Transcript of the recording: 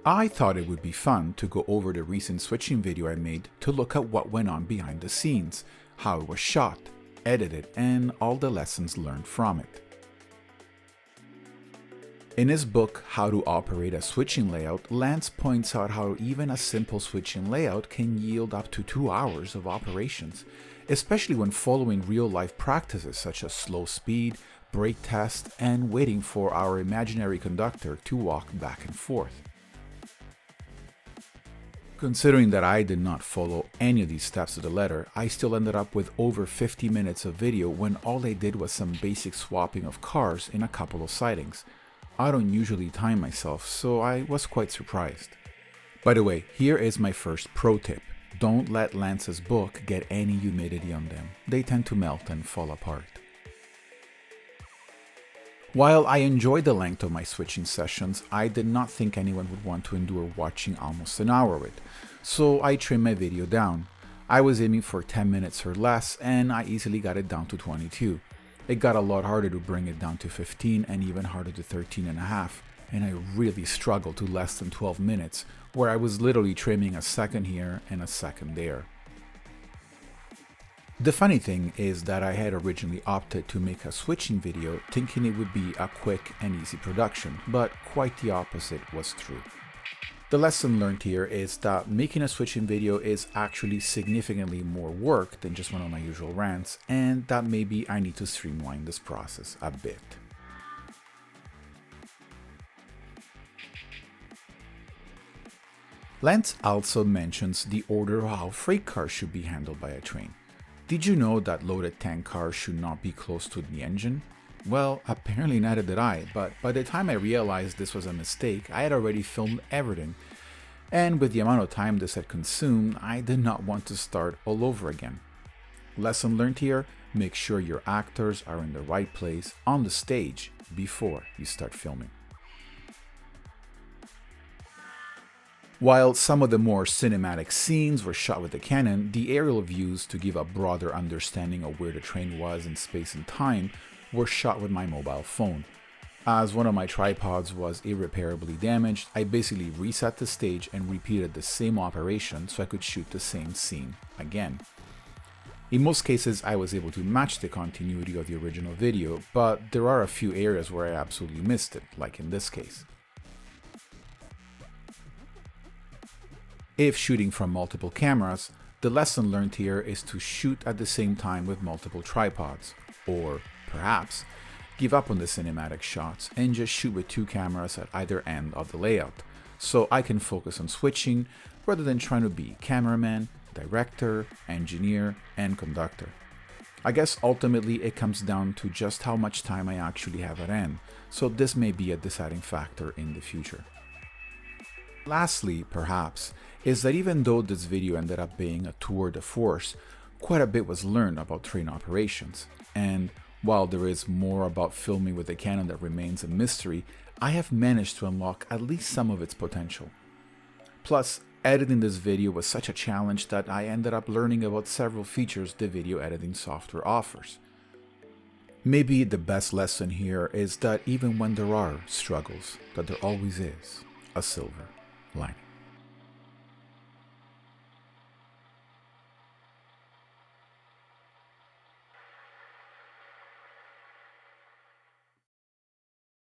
I thought it would be fun to go over the recent switching video I made to look at what went on behind the scenes, how it was shot, edited, and all the lessons learned from it. In his book, How to Operate a Switching Layout, Lance points out how even a simple switching layout can yield up to 2 hours of operations, especially when following real-life practices such as slow speed, brake test, and waiting for our imaginary conductor to walk back and forth. Considering that I did not follow any of these steps to the letter, I still ended up with over 50 minutes of video when all I did was some basic swapping of cars in a couple of sightings. I don't usually time myself, so I was quite surprised. By the way, here is my first pro tip. Don't let Lance's book get any humidity on them. They tend to melt and fall apart. While I enjoyed the length of my switching sessions, I did not think anyone would want to endure watching almost an hour of it, so I trimmed my video down. I was aiming for 10 minutes or less, and I easily got it down to 22. It got a lot harder to bring it down to 15 and even harder to 13.5, and I really struggled to less than 12 minutes, where I was literally trimming a second here and a second there. The funny thing is that I had originally opted to make a switching video thinking it would be a quick and easy production, but quite the opposite was true. The lesson learned here is that making a switching video is actually significantly more work than just one of my usual rants, and that maybe I need to streamline this process a bit. Lance also mentions the order of how freight cars should be handled by a train. Did you know that loaded tank cars should not be close to the engine? Well, apparently neither did I, but by the time I realized this was a mistake, I had already filmed everything. And with the amount of time this had consumed, I did not want to start all over again. Lesson learned here, make sure your actors are in the right place on the stage before you start filming. While some of the more cinematic scenes were shot with the Canon, the aerial views to give a broader understanding of where the train was in space and time were shot with my mobile phone. As one of my tripods was irreparably damaged, I basically reset the stage and repeated the same operation so I could shoot the same scene again. In most cases, I was able to match the continuity of the original video, but there are a few areas where I absolutely missed it, like in this case. If shooting from multiple cameras, the lesson learned here is to shoot at the same time with multiple tripods, or perhaps give up on the cinematic shots and just shoot with 2 cameras at either end of the layout, so I can focus on switching rather than trying to be cameraman, director, engineer, and conductor. I guess ultimately it comes down to just how much time I actually have at end, so this may be a deciding factor in the future. Lastly, perhaps, is that even though this video ended up being a tour de force, quite a bit was learned about train operations, and while there is more about filming with the Canon that remains a mystery, I have managed to unlock at least some of its potential. Plus, editing this video was such a challenge that I ended up learning about several features the video editing software offers. Maybe the best lesson here is that even when there are struggles, that there always is a silver lining.